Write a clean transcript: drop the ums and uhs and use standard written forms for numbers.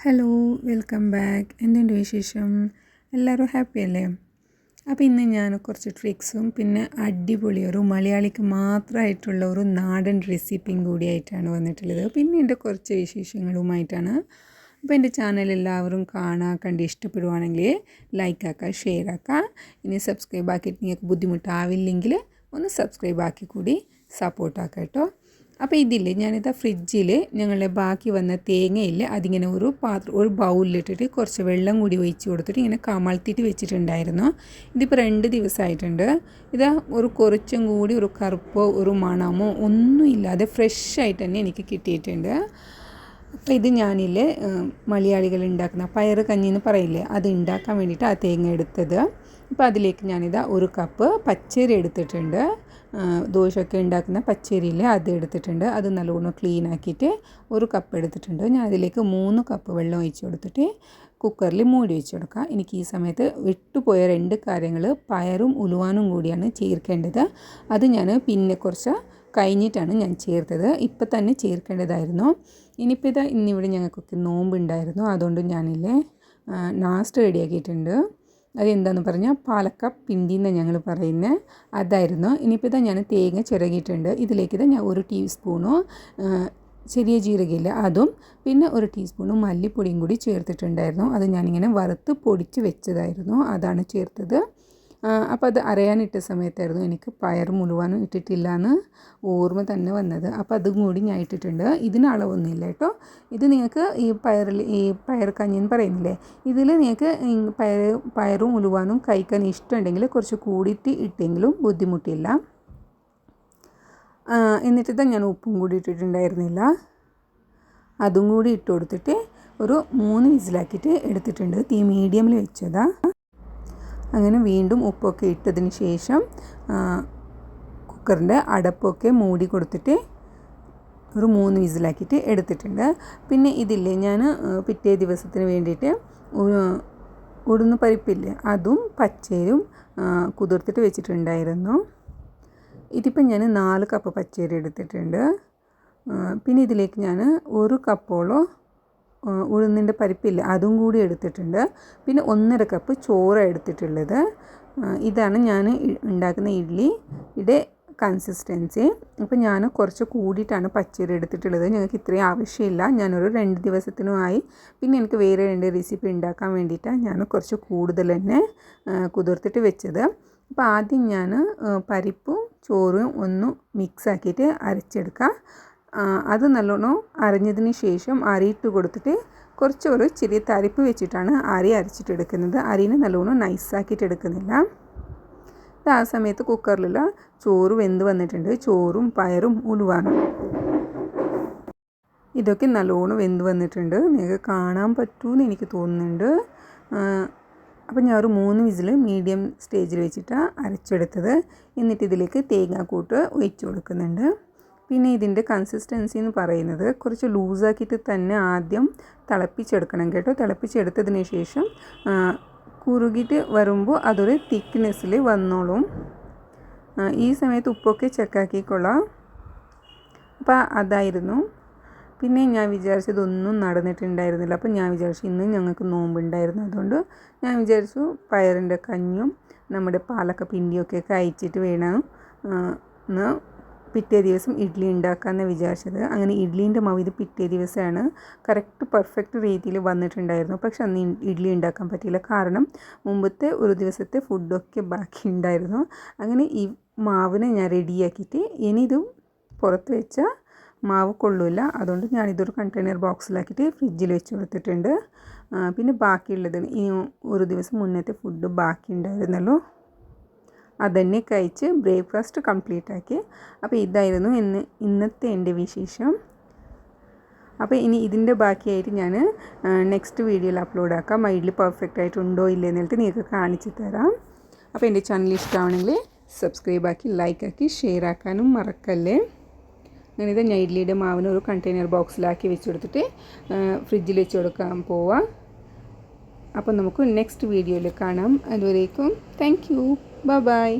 Hello, welcome back. എന്തുണ്ട് വിശേഷം? എല്ലാവരും ഹാപ്പി അല്ലേ? അപ്പോൾ ഇന്ന് ഞാൻ കുറച്ച് ട്രിക്സും പിന്നെ അടിപൊളി ഒരു മലയാളിക്ക് മാത്രമായിട്ടുള്ള ഒരു നാടൻ റെസിപ്പിയും കൂടിയായിട്ടാണ് വന്നിട്ടുള്ളത്. പിന്നെ എൻ്റെ കുറച്ച് വിശേഷങ്ങളുമായിട്ടാണ്. അപ്പോൾ എൻ്റെ ചാനൽ എല്ലാവരും കണ്ട് ഇഷ്ടപ്പെടുവാണെങ്കിൽ ലൈക്ക് ആക്കുക, ഷെയർ ആക്കുക. ഇനി സബ്സ്ക്രൈബ് ആക്കിയിട്ട് നിങ്ങൾക്ക് ബുദ്ധിമുട്ടാവില്ലെങ്കിൽ ഒന്ന് സബ്സ്ക്രൈബ് ആക്കി കൂടി സപ്പോർട്ടാക്കുക കേട്ടോ. അപ്പോൾ ഇതില്ലേ, ഞാനിതാ ഫ്രിഡ്ജിൽ ഞങ്ങളുടെ ബാക്കി വന്ന തേങ്ങയില്ലേ അതിങ്ങനെ ഒരു ബൗളിലിട്ടിട്ട് കുറച്ച് വെള്ളം കൂടി ഒഴിച്ച് കൊടുത്തിട്ട് ഇങ്ങനെ കമഴ്ത്തിയിട്ട് വെച്ചിട്ടുണ്ടായിരുന്നു. ഇതിപ്പോൾ 2 ദിവസമായിട്ടുണ്ട്. ഇതാ കുറച്ചും കൂടി ഒരു കറുപ്പോ ഒരു മണമോ ഒന്നും ഇല്ലാതെ ഫ്രഷായിട്ട് തന്നെ എനിക്ക് കിട്ടിയിട്ടുണ്ട്. അപ്പോൾ ഇത് ഞാനില്ലേ മലയാളികൾ ഉണ്ടാക്കുന്ന പയറ് കഞ്ഞി എന്ന് പറയില്ലേ, അത് ഉണ്ടാക്കാൻ വേണ്ടിയിട്ട് ആ തേങ്ങ എടുത്തത്. അപ്പോൾ അതിലേക്ക് ഞാനിതാ 1 കപ്പ് പച്ചരി എടുത്തിട്ടുണ്ട്. ദോശയൊക്കെ ഉണ്ടാക്കുന്ന പച്ചരിയില്ലേ അത് എടുത്തിട്ടുണ്ട്. അത് നല്ലോണം ക്ലീൻ ആക്കിയിട്ട് 1 കപ്പ് എടുത്തിട്ടുണ്ട്. ഞാൻ അതിലേക്ക് 3 കപ്പ് വെള്ളം ഒഴിച്ച് കൊടുത്തിട്ട് കുക്കറിൽ മൂടി വെച്ച് കൊടുക്കുക. എനിക്ക് ഈ സമയത്ത് വിട്ടുപോയ 2 കാര്യങ്ങൾ പയറും ഉലുവാനും കൂടിയാണ് ചേർക്കേണ്ടത്. അത് ഞാൻ പിന്നെ കുറച്ച് കഴിഞ്ഞിട്ടാണ് ഞാൻ ചേർത്തത്. ഇപ്പം തന്നെ ചേർക്കേണ്ടതായിരുന്നു. ഇനിയിപ്പോൾ ഇന്നിവിടെ ഞങ്ങൾക്കൊക്കെ നോമ്പുണ്ടായിരുന്നു. അതുകൊണ്ട് ഞാനില്ലേ നാസ്റ്റ് റെഡിയാക്കിയിട്ടുണ്ട്. അതെന്താണെന്ന് പറഞ്ഞാൽ പാലക്ക പിണ്ടി എന്ന് ഞങ്ങൾ പറയുന്നത് അതായിരുന്നു. ഇനിയിപ്പോൾ ഞാൻ തേങ്ങ ചിരകിയിട്ടുണ്ട്. ഇതിലേക്ക് ഞാൻ 1 ടീസ്പൂണോ ചെറിയ ജീരകയില്ല അതും പിന്നെ 1 ടീസ്പൂണും മല്ലിപ്പൊടിയും കൂടി ചേർത്തിട്ടുണ്ടായിരുന്നു. അത് ഞാനിങ്ങനെ വറുത്ത് പൊടിച്ച് വെച്ചതായിരുന്നു, അതാണ് ചേർത്തത്. അപ്പോൾ അത് അരയാനിട്ട സമയത്തായിരുന്നു എനിക്ക് പയറും ഉലുവാനും ഇട്ടിട്ടില്ല എന്ന് ഓർമ്മ തന്നെ വന്നത്. അപ്പോൾ അതും കൂടി ഞാൻ ഇട്ടിട്ടുണ്ട്. ഇതിന് അളവൊന്നുമില്ല കേട്ടോ. ഇത് നിങ്ങൾക്ക് ഈ പയർ കഞ്ഞി എന്ന് പറയുന്നില്ലേ, ഇതിൽ നിങ്ങൾക്ക് പയറും ഉലുവാനും കഴിക്കാൻ ഇഷ്ടമുണ്ടെങ്കിൽ കുറച്ച് കൂടിയിട്ട് ഇട്ടെങ്കിലും ബുദ്ധിമുട്ടില്ല. എന്നിട്ട് ഞാൻ ഉപ്പും കൂടി ഇട്ടിട്ടുണ്ടായിരുന്നില്ല, അതും കൂടി ഇട്ട് കൊടുത്തിട്ട് ഒരു 3 വിസിലാക്കിയിട്ട് എടുത്തിട്ടുണ്ട്. തീ മീഡിയമിൽ വെച്ചതാണ്. അങ്ങനെ വീണ്ടും ഉപ്പൊക്കെ ഇട്ടതിന് ശേഷം കുക്കറിൻ്റെ അടപ്പൊക്കെ മൂടി കൊടുത്തിട്ട് ഒരു 3 വിസിലാക്കിയിട്ട് എടുത്തിട്ടുണ്ട്. പിന്നെ ഇതില്ലേ, ഞാൻ പിറ്റേ ദിവസത്തിന് വേണ്ടിയിട്ട് ഉഴുന്ന് പരിപ്പില്ലേ അതും പച്ചരിയും കുതിർത്തിട്ട് വെച്ചിട്ടുണ്ടായിരുന്നു. ഇതിപ്പോൾ ഞാൻ 4 കപ്പ് പച്ചരി എടുത്തിട്ടുണ്ട്. പിന്നെ ഇതിലേക്ക് ഞാൻ 1 കപ്പോളം ഉഴുന്നിൻ്റെ പരിപ്പില്ല അതും കൂടി എടുത്തിട്ടുണ്ട്. പിന്നെ 1.5 കപ്പ് ചോറ് എടുത്തിട്ടുള്ളത്. ഇതാണ് ഞാൻ ഉണ്ടാക്കുന്ന ഇഡ്ഡലിയുടെ കൺസിസ്റ്റൻസി. അപ്പോൾ ഞാൻ കുറച്ച് കൂടിയിട്ടാണ് പച്ചരി എടുത്തിട്ടുള്ളത്. ഞങ്ങൾക്ക് ഇത്രയും ആവശ്യമില്ല. ഞാനൊരു 2 ദിവസത്തിനുമായി പിന്നെ എനിക്ക് വേറെ 2 റെസിപ്പി ഉണ്ടാക്കാൻ വേണ്ടിയിട്ടാണ് ഞാൻ കുറച്ച് കൂടുതൽ തന്നെ കുതിർത്തിട്ട് വെച്ചത്. അപ്പോൾ ആദ്യം ഞാൻ പരിപ്പും ചോറും ഒന്ന് മിക്സ് ആക്കിയിട്ട് അരച്ചെടുക്കുക. അത് നല്ലോണം അരഞ്ഞതിന് ശേഷം അരിയിട്ട് കൊടുത്തിട്ട് ഒരു ചെറിയ തരിപ്പ് വെച്ചിട്ടാണ് അരി അരച്ചിട്ടെടുക്കുന്നത്. അരിനെ നല്ലോണം നൈസാക്കിയിട്ട് എടുക്കുന്നില്ല. ആ സമയത്ത് കുക്കറിൽ ചോറ് വെന്ത് വന്നിട്ടുണ്ട്. ചോറും പയറും ഉലുവാനും ഇതൊക്കെ നല്ലോണം വെന്ത് വന്നിട്ടുണ്ട്. നിങ്ങൾക്ക് കാണാൻ പറ്റുമെന്ന് എനിക്ക് തോന്നുന്നുണ്ട്. അപ്പോൾ ഞാൻ ഒരു 3 വിസിൽ മീഡിയം സ്റ്റേജിൽ വെച്ചിട്ടാണ് അരച്ചെടുത്തത്. എന്നിട്ട് ഇതിലേക്ക് തേങ്ങാക്കൂട്ട് ഒഴിച്ച് കൊടുക്കുന്നുണ്ട്. പിന്നെ ഇതിൻ്റെ കൺസിസ്റ്റൻസി എന്ന് പറയുന്നത് കുറച്ച് ലൂസാക്കിയിട്ട് തന്നെ ആദ്യം തിളപ്പിച്ചെടുക്കണം കേട്ടോ. തിളപ്പിച്ചെടുത്തതിന് ശേഷം കുറുകിയിട്ട് വരുമ്പോൾ അതൊരു തിക്നെസ്സിൽ വന്നോളും. ഈ സമയത്ത് ഉപ്പൊക്കെ ചെക്കാക്കിക്കൊള്ളാം. അപ്പോൾ അതായിരുന്നു. പിന്നെ ഞാൻ വിചാരിച്ചതൊന്നും നടന്നിട്ടുണ്ടായിരുന്നില്ല. അപ്പോൾ ഞാൻ വിചാരിച്ചു ഇന്ന് ഞങ്ങൾക്ക് നോമ്പുണ്ടായിരുന്നു. അതുകൊണ്ട് ഞാൻ വിചാരിച്ചു പയറിൻ്റെ കഞ്ഞിയും നമ്മുടെ പാലക്ക പിണ്ടിയൊക്കെ കഴിച്ചിട്ട് വേണം പിറ്റേ ദിവസം ഇഡ്ഡലി ഉണ്ടാക്കാമെന്ന് വിചാരിച്ചത്. അങ്ങനെ ഇഡ്ഡലീൻ്റെ മാവ് ഇത് പിറ്റേ ദിവസമാണ് കറക്റ്റ് പെർഫെക്റ്റ് രീതിയിൽ വന്നിട്ടുണ്ടായിരുന്നു. പക്ഷെ അന്ന് ഇഡ്ഡലി ഉണ്ടാക്കാൻ പറ്റിയില്ല. കാരണം മുമ്പത്തെ ഒരു ദിവസത്തെ ഫുഡൊക്കെ ബാക്കി ഉണ്ടായിരുന്നു. അങ്ങനെ ഈ മാവിനെ ഞാൻ റെഡിയാക്കിയിട്ട് ഇനിയിതും പുറത്ത് വെച്ചാൽ മാവ് കൊള്ളില്ല. അതുകൊണ്ട് ഞാനിതൊരു കണ്ടെയ്നർ ബോക്സിലാക്കിയിട്ട് ഫ്രിഡ്ജിൽ വെച്ച് കൊടുത്തിട്ടുണ്ട്. പിന്നെ ബാക്കിയുള്ളത് ഈ ഒരു ദിവസം മുന്നത്തെ ഫുഡ് ബാക്കി ഉണ്ടായിരുന്നല്ലോ, അതന്നെ കഴിച്ച് ബ്രേക്ക്ഫാസ്റ്റ് കംപ്ലീറ്റ് ആക്കി. അപ്പോൾ ഇതായിരുന്നു ഇന്നത്തെ എൻ്റെ വിശേഷം. അപ്പോൾ ഇനി ഇതിൻ്റെ ബാക്കിയായിട്ട് ഞാൻ നെക്സ്റ്റ് വീഡിയോയിൽ അപ്ലോഡ് ആക്കാം. ഇഡ്ഡലി പെർഫെക്റ്റ് ആയിട്ടുണ്ടോ ഇല്ലേ എന്നിട്ട് നിങ്ങൾക്ക് കാണിച്ച് തരാം. അപ്പോൾ എൻ്റെ ചാനൽ ഇഷ്ടമാണെങ്കിൽ സബ്സ്ക്രൈബ് ആക്കി ലൈക്ക് ആക്കി ഷെയർ ആക്കാനും മറക്കല്ലേ. ഞാനിത് ഇഡ്ഡലിയുടെ മാവിന് ഒരു കണ്ടെയ്നർ ബോക്സിലാക്കി വെച്ച് കൊടുത്തിട്ട് ഫ്രിഡ്ജിൽ വെച്ച് കൊടുക്കാൻ പോവാം. അപ്പോൾ നമുക്ക് നെക്സ്റ്റ് വീഡിയോയിൽ കാണാം. അതുവരേക്കും താങ്ക് യു, ബൈ.